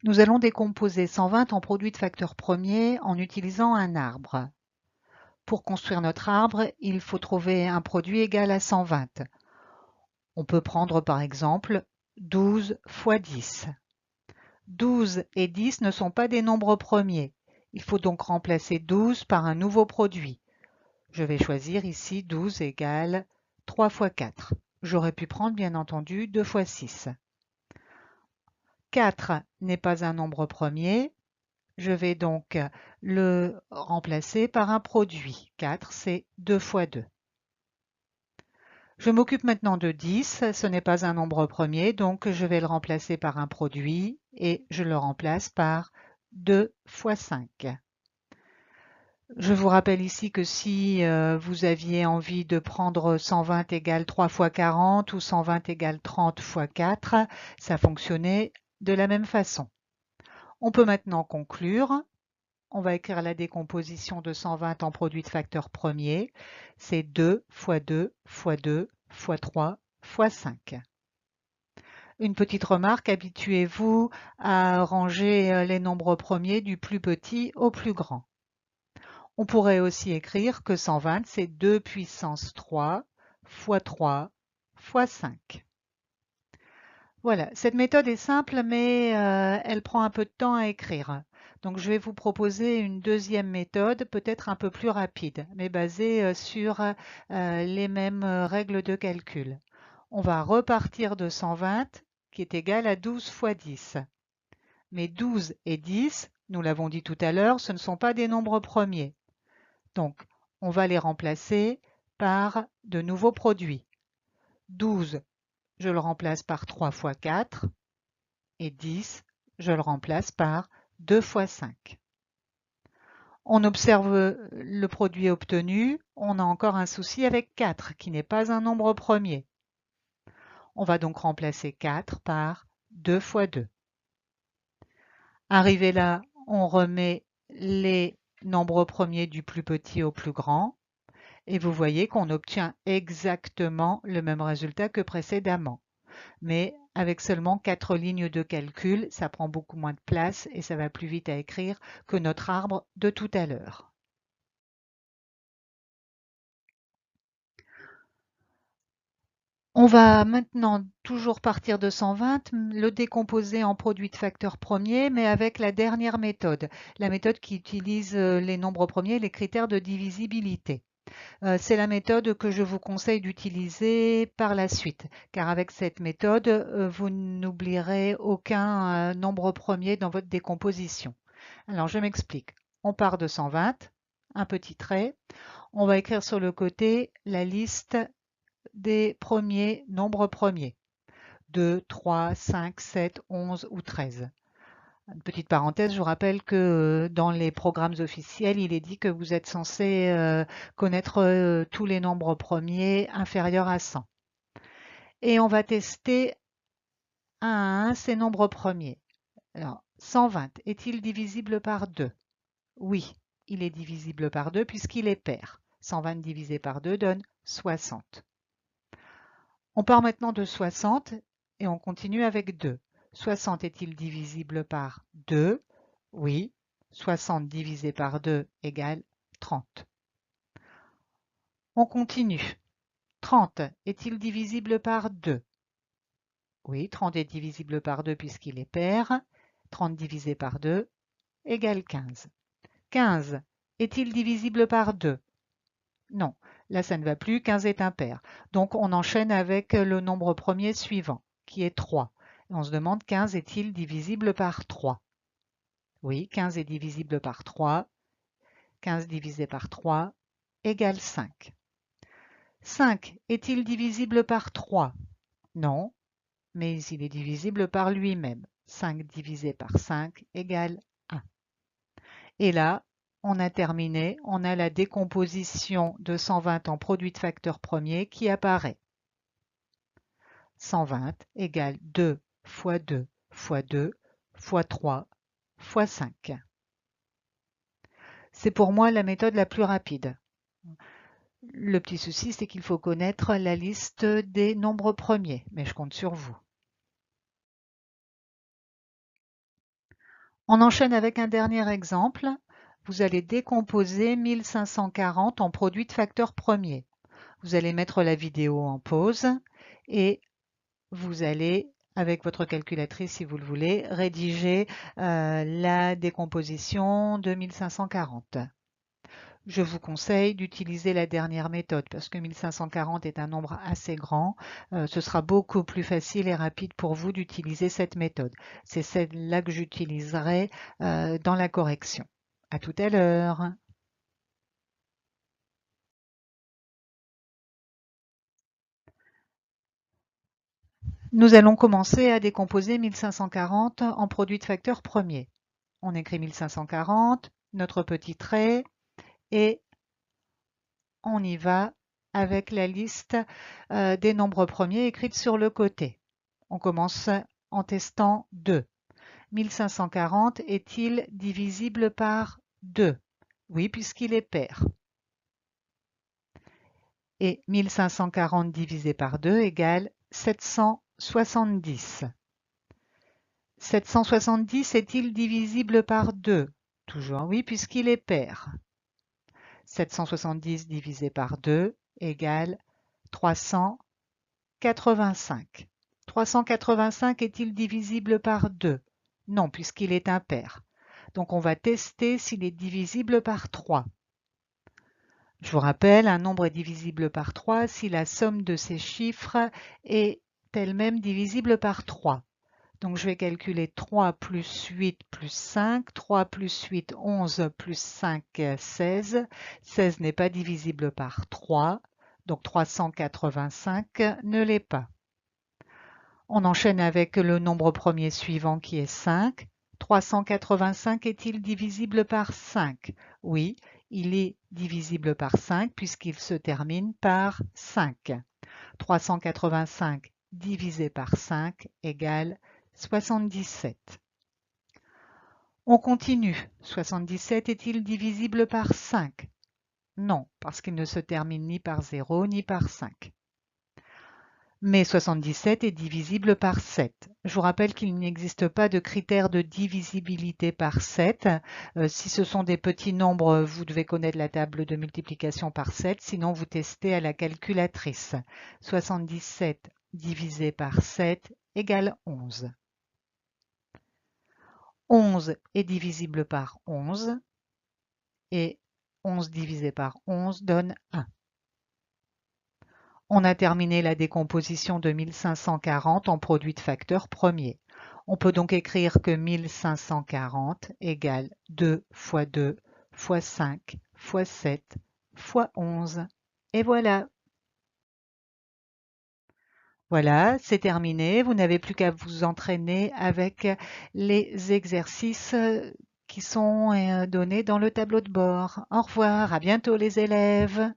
Nous allons décomposer 120 en produit de facteurs premiers en utilisant un arbre. Pour construire notre arbre, il faut trouver un produit égal à 120. On peut prendre par exemple 12 fois 10. 12 et 10 ne sont pas des nombres premiers. Il faut donc remplacer 12 par un nouveau produit. Je vais choisir ici 12 égale 3 fois 4. J'aurais pu prendre bien entendu 2 fois 6. 4 n'est pas un nombre premier. Je vais donc le remplacer par un produit. 4, c'est 2 fois 2. Je m'occupe maintenant de 10. Ce n'est pas un nombre premier, donc je vais le remplacer par un produit et je le remplace par 2 fois 5. Je vous rappelle ici que si vous aviez envie de prendre 120 égale 3 fois 40 ou 120 égale 30 fois 4, ça fonctionnait de la même façon. On peut maintenant conclure. On va écrire la décomposition de 120 en produit de facteurs premiers. C'est 2 fois 2 fois 2 fois 3 fois 5. Une petite remarque, habituez-vous à ranger les nombres premiers du plus petit au plus grand. On pourrait aussi écrire que 120, c'est 2 puissance 3 fois 3 fois 5. Voilà, cette méthode est simple, mais elle prend un peu de temps à écrire. Donc je vais vous proposer une deuxième méthode, peut-être un peu plus rapide, mais basée sur les mêmes règles de calcul. On va repartir de 120, qui est égal à 12 fois 10. Mais 12 et 10, nous l'avons dit tout à l'heure, ce ne sont pas des nombres premiers. Donc, on va les remplacer par de nouveaux produits. 12, je le remplace par 3 fois 4. Et 10, je le remplace par 2 fois 5. On observe le produit obtenu. On a encore un souci avec 4, qui n'est pas un nombre premier. On va donc remplacer 4 par 2 fois 2. Arrivé là, on remet les nombres premiers du plus petit au plus grand. Et vous voyez qu'on obtient exactement le même résultat que précédemment. Mais avec seulement 4 lignes de calcul, ça prend beaucoup moins de place et ça va plus vite à écrire que notre arbre de tout à l'heure. On va maintenant toujours partir de 120, le décomposer en produit de facteurs premiers, mais avec la dernière méthode, la méthode qui utilise les nombres premiers, les critères de divisibilité. C'est la méthode que je vous conseille d'utiliser par la suite, car avec cette méthode, vous n'oublierez aucun nombre premier dans votre décomposition. Alors, je m'explique. On part de 120, un petit trait. On va écrire sur le côté la liste des premiers nombres premiers. 2, 3, 5, 7, 11 ou 13. Une petite parenthèse, je vous rappelle que dans les programmes officiels, il est dit que vous êtes censé connaître tous les nombres premiers inférieurs à 100. Et on va tester un à un ces nombres premiers. Alors, 120, est-il divisible par 2? Oui, il est divisible par 2 puisqu'il est pair. 120 divisé par 2 donne 60. On part maintenant de 60 et on continue avec 2. 60 est-il divisible par 2? Oui. 60 divisé par 2 égale 30. On continue. 30 est-il divisible par 2? Oui, 30 est divisible par 2 puisqu'il est pair. 30 divisé par 2 égale 15. 15 est-il divisible par 2? Non, là ça ne va plus, 15 est impair. Donc on enchaîne avec le nombre premier suivant, qui est 3. Et on se demande 15 est-il divisible par 3? Oui, 15 est divisible par 3. 15 divisé par 3 égale 5. 5 est-il divisible par 3? Non, mais il est divisible par lui-même. 5 divisé par 5 égale 1. Et là, on a terminé, on a la décomposition de 120 en produit de facteurs premiers qui apparaît. 120 égale 2 fois 2 fois 2 fois 3 fois 5. C'est pour moi la méthode la plus rapide. Le petit souci, c'est qu'il faut connaître la liste des nombres premiers, mais je compte sur vous. On enchaîne avec un dernier exemple. Vous allez décomposer 1540 en produit de facteur premier. Vous allez mettre la vidéo en pause et vous allez, avec votre calculatrice si vous le voulez, rédiger la décomposition de 1540. Je vous conseille d'utiliser la dernière méthode parce que 1540 est un nombre assez grand. Ce sera beaucoup plus facile et rapide pour vous d'utiliser cette méthode. C'est celle-là que j'utiliserai dans la correction. À tout à l'heure. Nous allons commencer à décomposer 1540 en produit de facteur premier. On écrit 1540, notre petit trait, et on y va avec la liste des nombres premiers écrite sur le côté. On commence en testant 2. 1540 est-il divisible par 2? Oui, puisqu'il est pair. Et 1540 divisé par 2 égale 770. 770 est-il divisible par 2? Toujours oui, puisqu'il est pair. 770 divisé par 2 égale 385. 385 est-il divisible par 2? Non, puisqu'il est impair. Donc on va tester s'il est divisible par 3. Je vous rappelle, un nombre est divisible par 3 si la somme de ses chiffres est elle-même divisible par 3. Donc je vais calculer 3 plus 8 plus 5, 3 plus 8, 11 plus 5, 16. 16 n'est pas divisible par 3, donc 385 ne l'est pas. On enchaîne avec le nombre premier suivant qui est 5. 385 est-il divisible par 5? Oui, il est divisible par 5 puisqu'il se termine par 5. 385 divisé par 5 égale 77. On continue. 77 est-il divisible par 5? Non, parce qu'il ne se termine ni par 0 ni par 5. Mais 77 est divisible par 7. Je vous rappelle qu'il n'existe pas de critère de divisibilité par 7. Si ce sont des petits nombres, vous devez connaître la table de multiplication par 7, sinon vous testez à la calculatrice. 77 divisé par 7 égale 11. 11 est divisible par 11 et 11 divisé par 11 donne 1. On a terminé la décomposition de 1540 en produit de facteur premier. On peut donc écrire que 1540 égale 2 fois 2 fois 5 fois 7 fois 11. Et voilà. Voilà, c'est terminé. Vous n'avez plus qu'à vous entraîner avec les exercices qui sont donnés dans le tableau de bord. Au revoir, à bientôt les élèves.